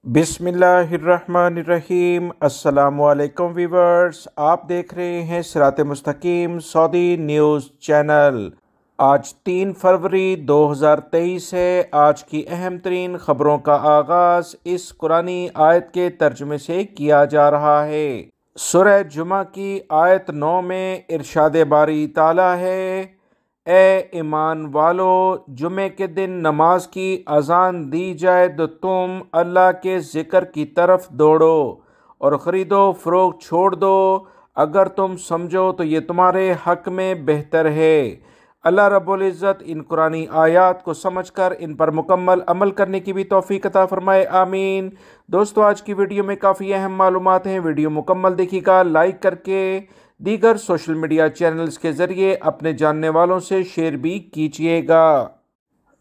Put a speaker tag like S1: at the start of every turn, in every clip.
S1: बिस्मिल्लाहिर्रहमानिर्रहीम। अस्सलामुअलैकुम व्यूवर्स, आप देख रहे हैं सिरात मुस्तकीम सऊदी न्यूज़ चैनल। आज 3 फरवरी 2023 है। आज की अहम तरीन ख़बरों का आगाज़ इस कुरानी आयत के तर्जुमे से किया जा रहा है। सूरह जुमा की आयत 9 में इरशाद बारी ताला है, ए ईमान वालो, जुमे के दिन नमाज की अजान दी जाए तो तुम अल्लाह के ज़िक्र की तरफ दौड़ो और ख़रीदो फ़रोख्त छोड़ दो, अगर तुम समझो तो ये तुम्हारे हक़ में बेहतर है। अल्लाह रब्बुल इज़्ज़त इन कुरानी आयात को समझकर इन पर मुकम्मल अमल करने की भी तौफ़ीक़ अता फ़रमाए, आमीन। दोस्तों, आज की वीडियो में काफ़ी अहम मालूमात हैं। वीडियो मुकम्मल देखिएगा, लाइक करके दीगर सोशल मीडिया चैनल्स के ज़रिए अपने जानने वालों से शेयर भी कीजिएगा।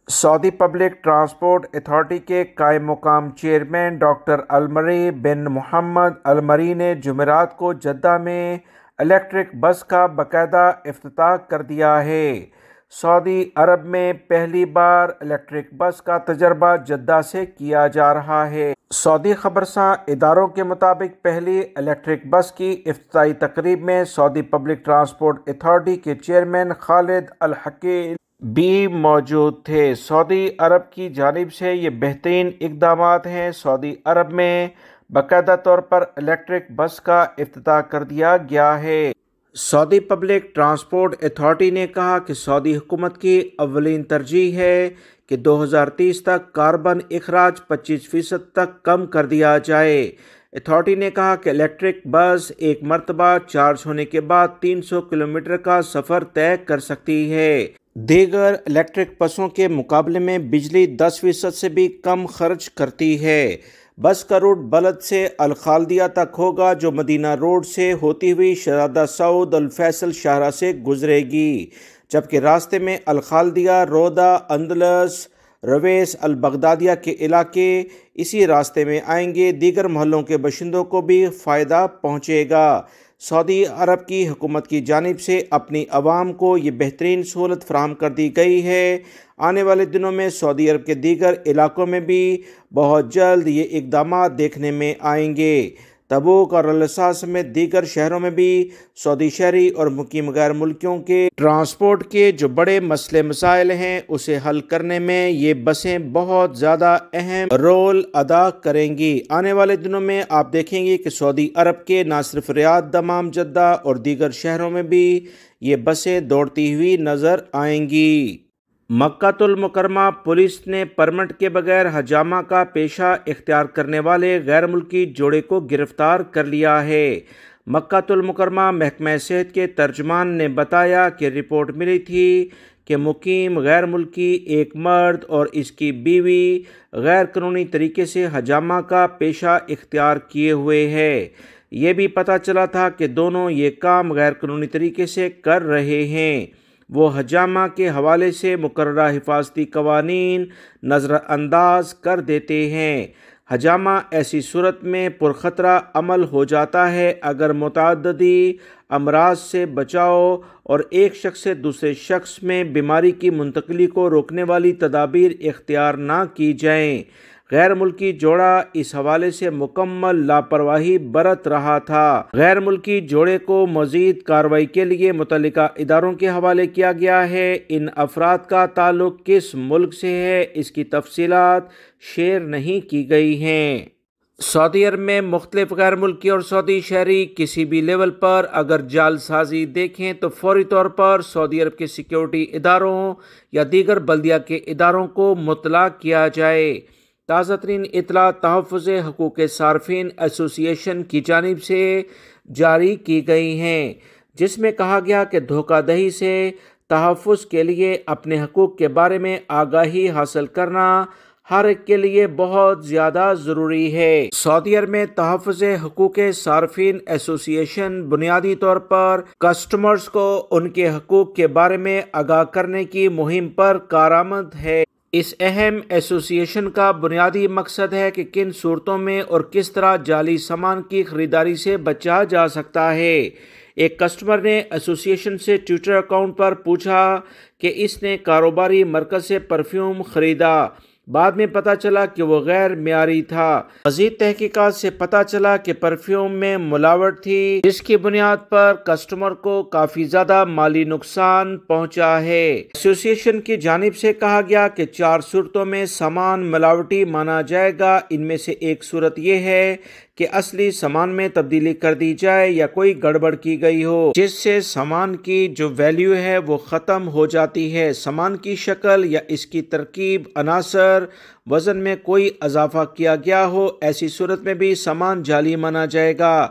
S1: सऊदी पब्लिक ट्रांसपोर्ट अथॉरिटी के कायम मुकाम चेयरमैन डॉक्टर अलमरी बिन मोहम्मद अलमरी ने जुमेरात को जद्दा में इलेक्ट्रिक बस का बाकायदा इफ्तिताह कर दिया है। सऊदी अरब में पहली बार इलेक्ट्रिक बस का तजर्बा जद्दा से किया जा रहा है। सऊदी खबरसां इदारों के मुताबिक पहली इलेक्ट्रिक बस की इफ्तिताही तकरीब में सऊदी पब्लिक ट्रांसपोर्ट अथॉरिटी के चेयरमैन खालिद अल हकीम भी मौजूद थे। सऊदी अरब की जानिब से ये बेहतरीन इक़दामात हैं। सऊदी अरब में बाकायदा तौर पर इलेक्ट्रिक बस का इफ्तिताह कर दिया गया है। सऊदी पब्लिक ट्रांसपोर्ट अथॉरिटी ने कहा कि सऊदी हुकूमत की अव्वलीन तरजीह है कि 2030 तक कार्बन इखराज 25% तक कम कर दिया जाए। अथॉरिटी ने कहा कि इलेक्ट्रिक बस एक मरतबा चार्ज होने के बाद 300 किलोमीटर का सफ़र तय कर सकती है। दीगर इलेक्ट्रिक बसों के मुकाबले में बिजली 10% से भी कम खर्च करती है। बस का रूट बलद से अल खालदिया तक होगा, जो मदीना रोड से होती हुई शहजादा सऊद अल फैसल शाहरा से गुजरेगी, जबकि रास्ते में अल खालदिया, रोदा, अंदलस, रवेस, अल बगदादिया के इलाके इसी रास्ते में आएंगे। दीगर महलों के बाशिंदों को भी फ़ायदा पहुँचेगा। सऊदी अरब की हुकूमत की जानिब से अपनी आवाम को ये बेहतरीन सहूलत फराहम कर दी गई है। आने वाले दिनों में सऊदी अरब के दीगर इलाकों में भी बहुत जल्द ये इक़दामात देखने में आएंगे। तबूक और अल-असा समेत दीगर शहरों में भी सऊदी शहरी और मुकीम गैर मुल्कियों के ट्रांसपोर्ट के जो बड़े मसले मसाइल हैं उसे हल करने में ये बसें बहुत ज़्यादा अहम रोल अदा करेंगी। आने वाले दिनों में आप देखेंगे कि सऊदी अरब के ना सिर्फ रियाद, दमाम, जद्दा और दीगर शहरों में भी ये बसें दौड़ती हुई नज़र आएंगी। मक्कातुल मुकरमा पुलिस ने परमिट के बगैर हजामा का पेशा इख्तियार करने वाले गैर मुल्की जोड़े को गिरफ्तार कर लिया है। मक्कातुल मुकरमा महकमा सेहत के तर्जुमान ने बताया कि रिपोर्ट मिली थी कि मुकीम गैर मुल्की एक मर्द और इसकी बीवी गैर कानूनी तरीके से हजामा का पेशा इख्तियार किए हुए है। ये भी पता चला था कि दोनों ये काम गैर कानूनी तरीके से कर रहे हैं। वो हजामा के हवाले से मुकर्ररा हिफाजती कवानीन नज़रअंदाज कर देते हैं। हजामा ऐसी सूरत में पुरखतरा अमल हो जाता है अगर मुतअद्दिदी अमराज से बचाव और एक शख्स से दूसरे शख्स में बीमारी की मुंतकिली को रोकने वाली तदाबीर इख्तियार ना की जाएं। गैर मुल्की जोड़ा इस हवाले से मुकम्मल लापरवाही बरत रहा था। गैर मुल्की जोड़े को मज़ीद कार्रवाई के लिए मुतल्लिका इदारों के हवाले किया गया है। इन अफराद का ताल्लुक किस मुल्क से है, इसकी तफसीलात शेयर नहीं की गई हैं। सऊदी अरब में मुख्तलिफ गैर मुल्की और सऊदी शहरी किसी भी लेवल पर अगर जालसाजी देखें तो फौरी तौर पर सऊदी अरब के सिक्योरिटी इदारों या दीगर बल्दिया के इदारों को मुतला किया जाए। ताज़ा तरीन इतला तहफ़्फ़ुज़ हकूक़ सार्फिन एसोसिएशन की जानिब से जारी की गई हैं, जिसमें कहा गया कि धोखाधड़ी से तहफ़्फ़ुज़ के लिए अपने हकूक़ के बारे में आगाही हासिल करना हर एक के लिए बहुत ज़्यादा ज़रूरी है। सऊदी अरब में तहफ़्फ़ुज़ हकूक़ सार्फिन एसोसिएशन बुनियादी तौर पर कस्टमर्स को उनके हकूक़ के बारे में आगाह करने की मुहिम पर कारआमद है। इस अहम एसोसिएशन का बुनियादी मकसद है कि किन सूरतों में और किस तरह जाली सामान की खरीदारी से बचा जा सकता है। एक कस्टमर ने एसोसिएशन से ट्विटर अकाउंट पर पूछा कि इसने कारोबारी मरकज़ से परफ्यूम ख़रीदा بعد میں پتہ چلا کہ وہ غیر معیاری تھا۔ مزید تحقیقات سے پتہ چلا کہ پرفیوم میں ملاوٹ تھی، جس کی بنیاد پر کسٹمر کو کافی زیادہ مالی نقصان پہنچا ہے۔ ایسوسی ایشن کی جانب سے کہا گیا کہ 4 صورتوں میں سامان ملاوٹی مانا جائے گا۔ ان میں سے ایک صورت یہ ہے کہ اصلی سامان میں تبدیلی کر دی جائے یا کوئی گڑبڑ کی گئی ہو، جس سے سامان کی جو ویلیو ہے وہ ختم ہو جاتی ہے۔ سامان کی شکل یا اس کی ترکیب، عناصر، وزن میں کوئی اضافہ کیا گیا ہو، ایسی صورت میں بھی سامان جعلی مانا جائے گا۔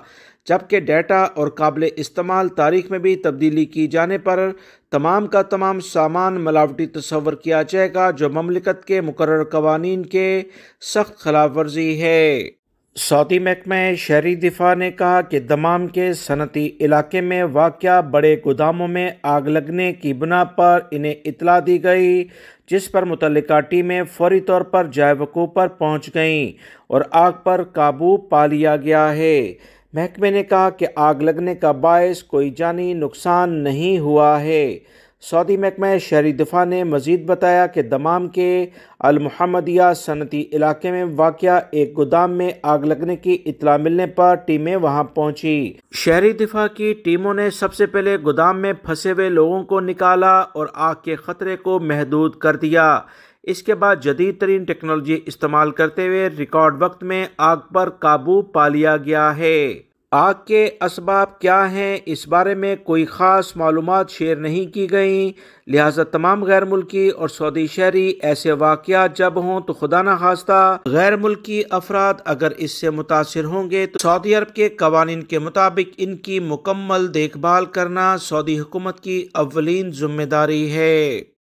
S1: جبکہ ڈیٹا اور قابل استعمال تاریخ میں بھی تبدیلی کی جانے پر تمام کا تمام سامان ملاوٹی تصور کیا جائے گا، جو مملکت کے مقررہ قوانین کے سخت خلاف ورزی ہے۔ سعودی محکمہ شہری دفاع نے کہا کہ دمام کے صنعتی علاقے میں واقع بڑے گوداموں میں آگ لگنے کی بنا پر انہیں اطلاع دی گئی، جس پر متعلقہ ٹیمیں فوری طور پر جائے وقوع پر پہنچ گئیں اور آگ پر قابو پا لیا گیا ہے۔ محکمے نے کہا کہ آگ لگنے کا باعث کوئی جانی نقصان نہیں ہوا ہے۔ سعودی محکمہ شہری دفاع نے مزید بتایا کہ دمام کے المحمدیہ صنعتی علاقے میں واقع ایک گودام میں آگ لگنے کی اطلاع ملنے پر ٹیمیں وہاں پہنچی۔ شہری دفاع کی ٹیموں نے سب سے پہلے گودام میں پھنسے ہوئے لوگوں کو نکالا اور آگ کے خطرے کو محدود کر دیا۔ اس کے بعد جدید ترین ٹیکنالوجی استعمال کرتے ہوئے ریکارڈ وقت میں آگ پر قابو پا لیا گیا ہے۔ آگ کے اسباب کیا ہیں، اس بارے میں کوئی خاص معلومات شیئر نہیں کی گئیں، لہٰذا تمام غیر ملکی اور سعودی شہری ایسے واقعات جب ہوں تو خدا نخواستہ غیر ملکی افراد اگر اس سے متاثر ہوں گے تو سعودی عرب کے قوانین کے مطابق ان کی مکمل دیکھ بھال کرنا سعودی حکومت کی اولین ذمہ داری ہے۔